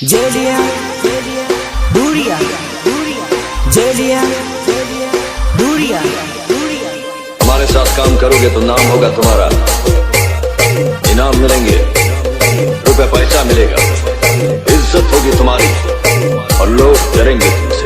जेलिया दूरिया जेलिया दूरिया। हमारे साथ काम करोगे तो नाम होगा तुम्हारा, इनाम मिलेंगे, रुपए पैसा मिलेगा, इज्जत होगी तुम्हारी और लोग डरेंगे तुमसे।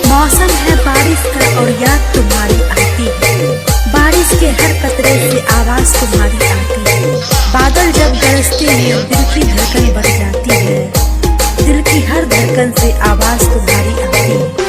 मौसम है बारिश का और याद तुम्हारी आती है, बारिश के हर कतरे से आवाज तुम्हारी आती है। बादल जब गरजते हैं दिल की धड़कन बढ़ जाती है, दिल की हर धड़कन से आवाज तुम्हारी आती है।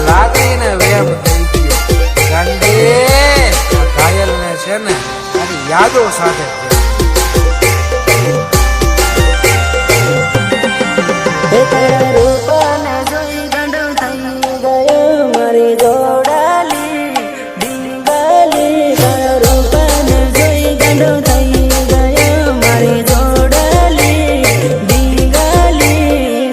લાગણીને વેમ થઈ ગયો ગાંડી ઘાયલને છે ને તારી યાદો સાથે તારા રૂપને જોઈ ગંડો થઈ ગયો મારી જોડાલી દીવાલી તારા રૂપને જોઈ ગંડો થઈ ગયો મારી જોડાલી દીવાલી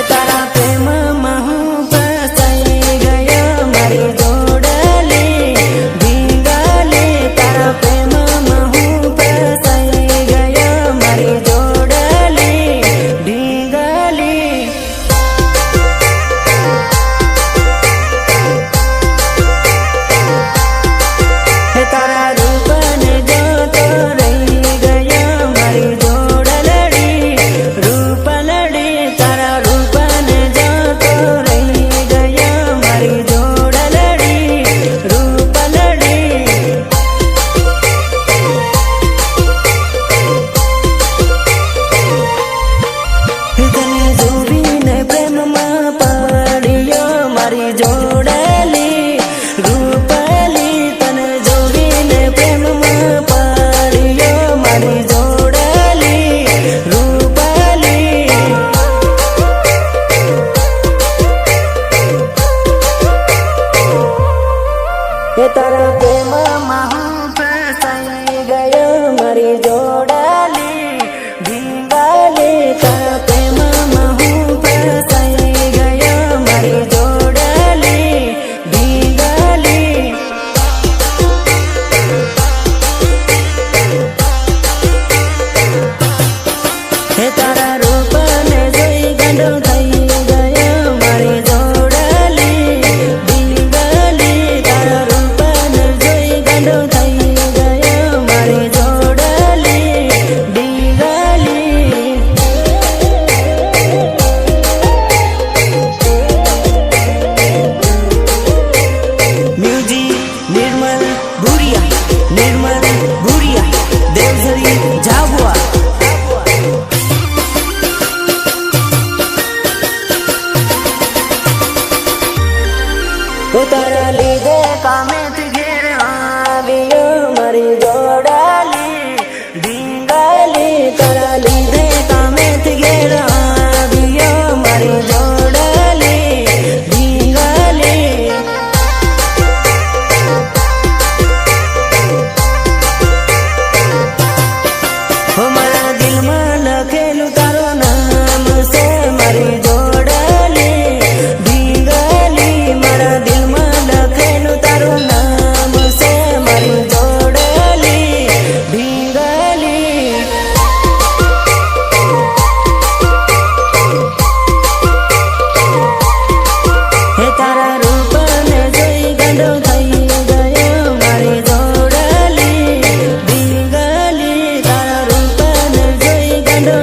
તારા પ્રેમમાં હું ફસાઈ ગયો મારી જોડાલી દીવાલી તારા પ્રેમમાં હું ફસાઈ ગયો મારી જોડાલી દીવાલી તારા રૂપને જોતો રહી ગયો મારી જોડલડી રૂપલડી તારા રૂપને જોતો રહી ગયો મારી જોડલડી રૂપલડી તને જોઈને પ્રેમમાં પડ્યો મારી જોડલી રૂપલી તને જોઈને પ્રેમમાં પડ્યો મારી જોડલી રૂપલી તારા પ્રેમમાં હું ફસાઈ ગયો મારી જોડાલી દીવાલી તારા પ્રેમમાં હું ફસાઈ ગયો મારી જોડાલી દીવાલી તારા રૂપને જોઈ ગંડો થઈ ગયો મારી જોડાલી દીવાલી તારા રૂપને જોઈ ગંડો થઈ ગયો મારી જોડાલી દીવાલી મ્યુઝિક નિર્મલ ભુરિયા દેવઝરી ઝાબુઆ તારા લીધે કામેથી ઘેર આવ્યો મારી જોડાલી દીવાલી તારા લીધે કામેથી ઘેર આવ્યો મારી જોડાલી દીવાલી મારા દિલમાં લખેલું તારું નામ છે મારી જોડાલી દીવાલી મારા દિલમાં લખેલું તારું નામ છે મારી જોડાલી દીવાલી તારા રૂપને જોઈ ગંડો થઈ ગયો મારી જોડાલી દીવાલી તારા રૂપને જોઈ ગંડો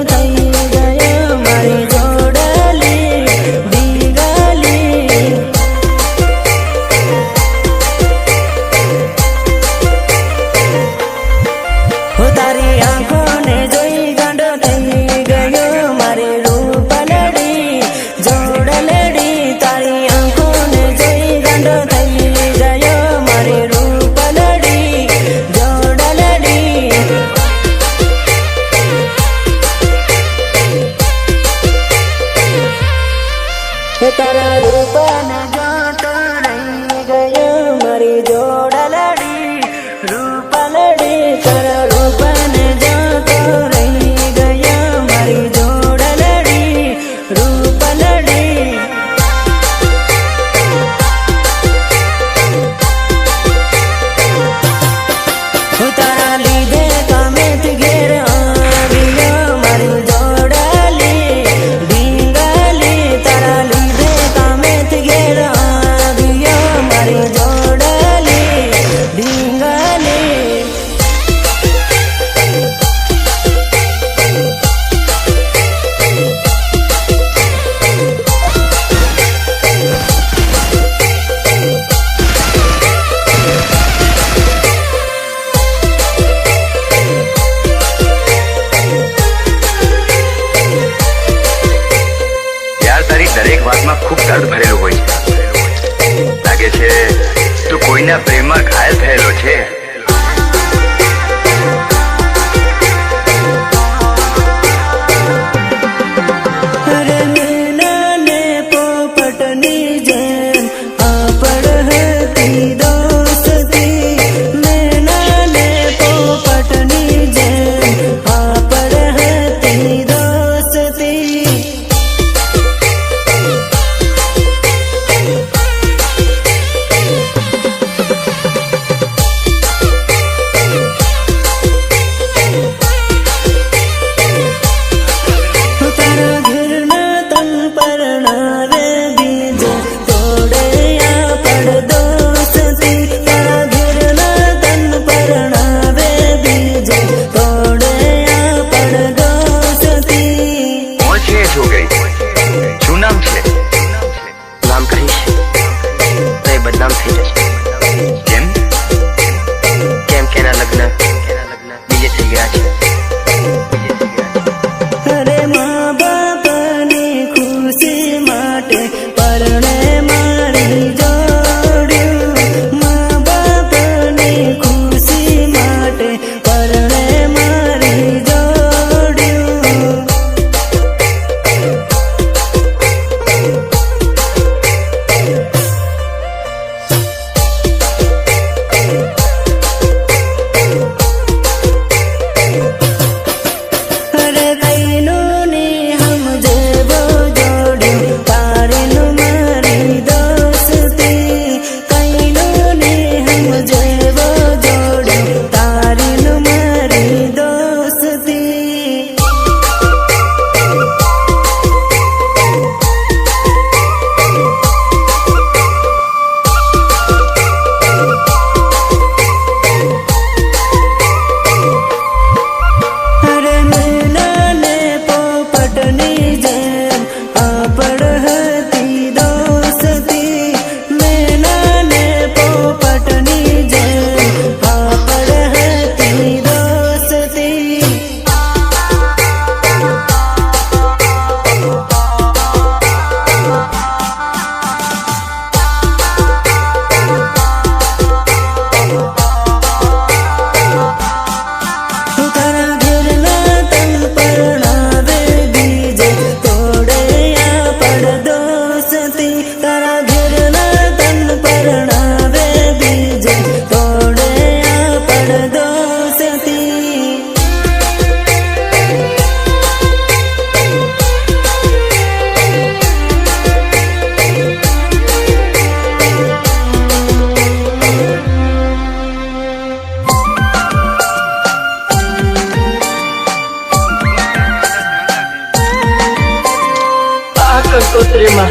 पुत्री माँ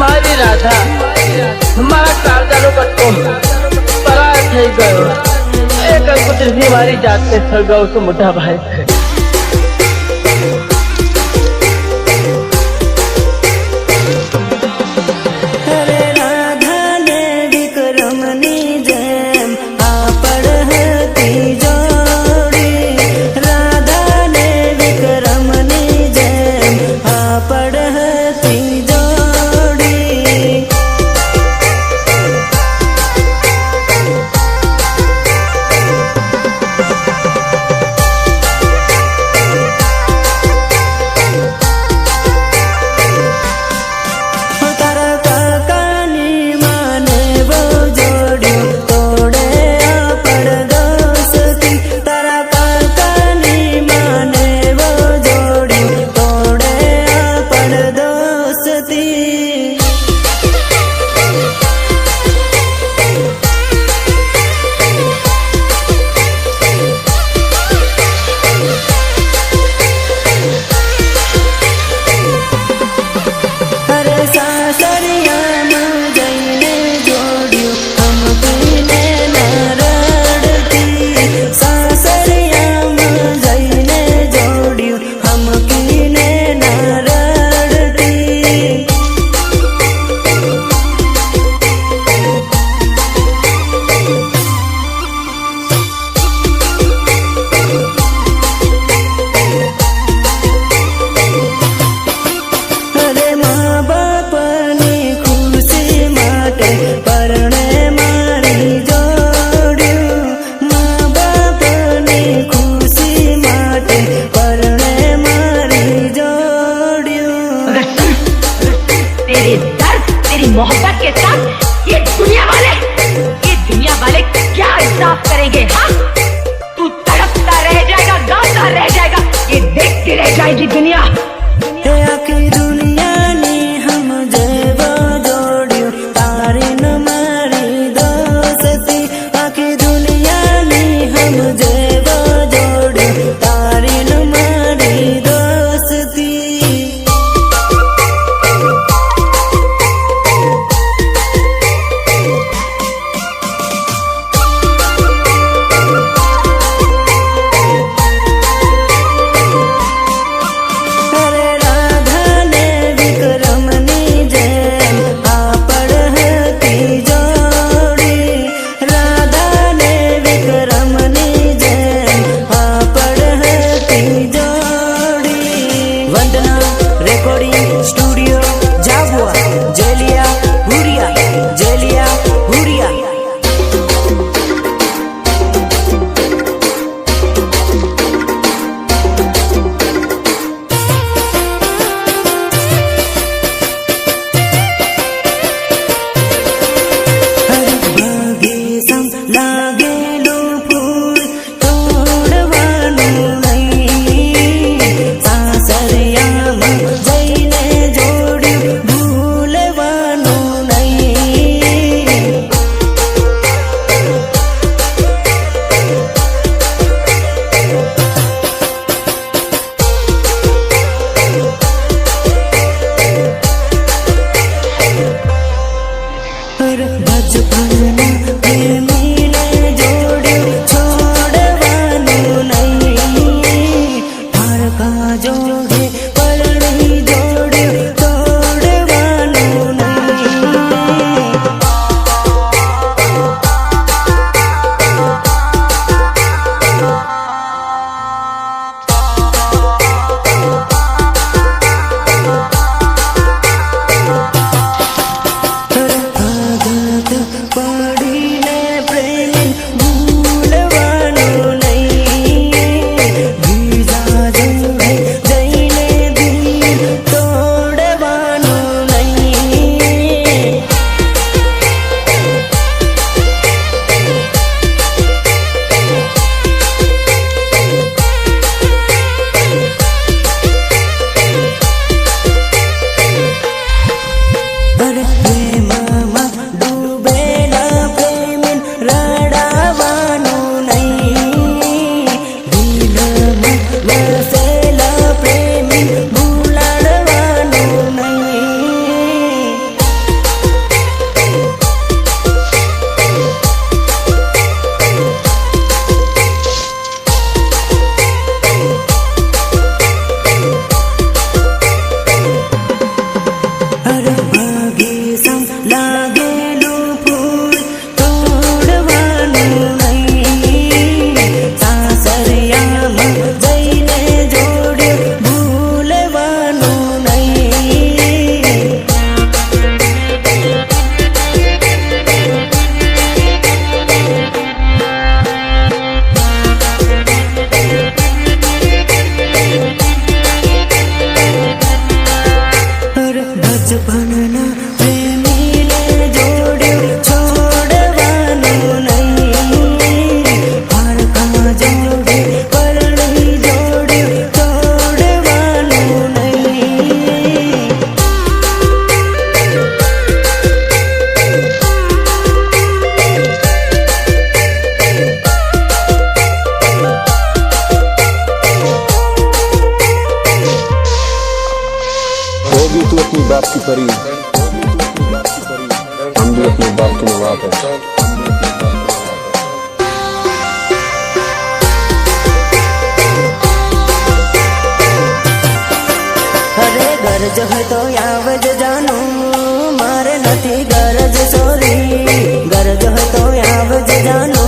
मारी राधा मारा कालजानो कट्टो परार થઈ ગયો એક પુત્રી મારી જાતે સળગાવ છું મોટા ભાઈ અરે રાધા ને વિક્રમની જેમ આપડ હતી જોડી રાધા ને વિક્રમની જેમ આપડ હતી જોડી તારા કાકાની માને બહુ જોડ્યું તોડે આપડ દોસ્તી તારા કાકાની માને બહુ જોડ્યું તોડે આપડ દોસ્તી અરે સાસરિયામાં જઈને જોડ્યું હમકીને ના રડતી સાસરિયામાં જઈને જોડ્યું હમકીને ના રડતી અરે મા બાપની ખુશી માટે પરણે મારી જોડ્યું મા બાપની ખુશી માટે પરણે મારી જોડ્યું तेरे दर्द तेरी मोहब्बत के साथ ये दुनिया वाले क्या इंसाफ करेंगे हाँ तू तड़पता रह जाएगा गाता रह जाएगा ये देखती रह जाएगी दुनिया હે આખી દુનિયાની હમ જેવો જોડ્યું તારી ન મારી દોસ્તી આખી દુનિયાની હમ જેવો જોડ્યું તારી ન મારી દોસ્તી बाप की परी, हम भी अपने बाप के नवाब हैं। अरे गरज है तो आवज जानू, मारे नथी गरज सोरी। गरज है तो आवज जानू,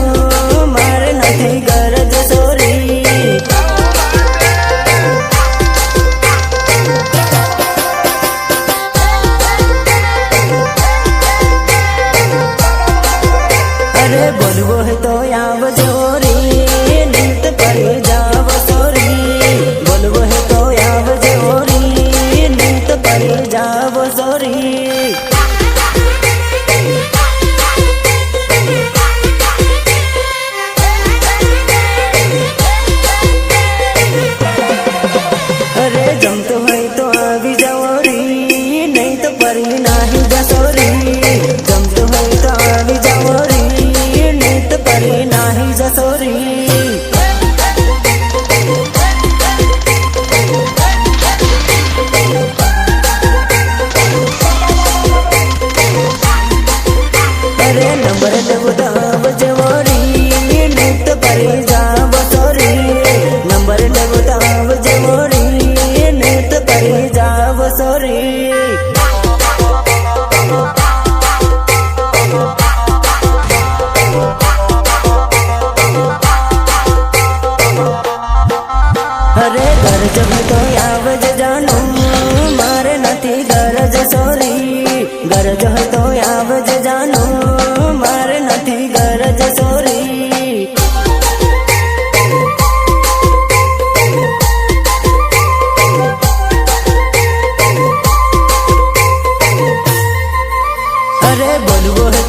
मारे नथी गरज सोरी। अरे बोलबो है तो आवज ओरी, नीत पर जाव सोरी। बोलबो है तो आवज ओरी, नीत पर जाव सोरी। अरे जमतो है तो आवी जाओरी, नहीं तो परी नाही जसोरी। जमतो है तो आवी जाओरी, नहीं तो परी नाही जसोरी। अरे नंबर देव दाव जवरी, नहीं तो परी जाव सोरी। नंबर देव दाव जवरी, नहीं तो परी जाव सोरी। अरे गरज है तो आवज जानू, मारे नथी गरज सोरी। गरज है तो आवज जानू, मारे नथी गरज सोरी। अरे बोलबो है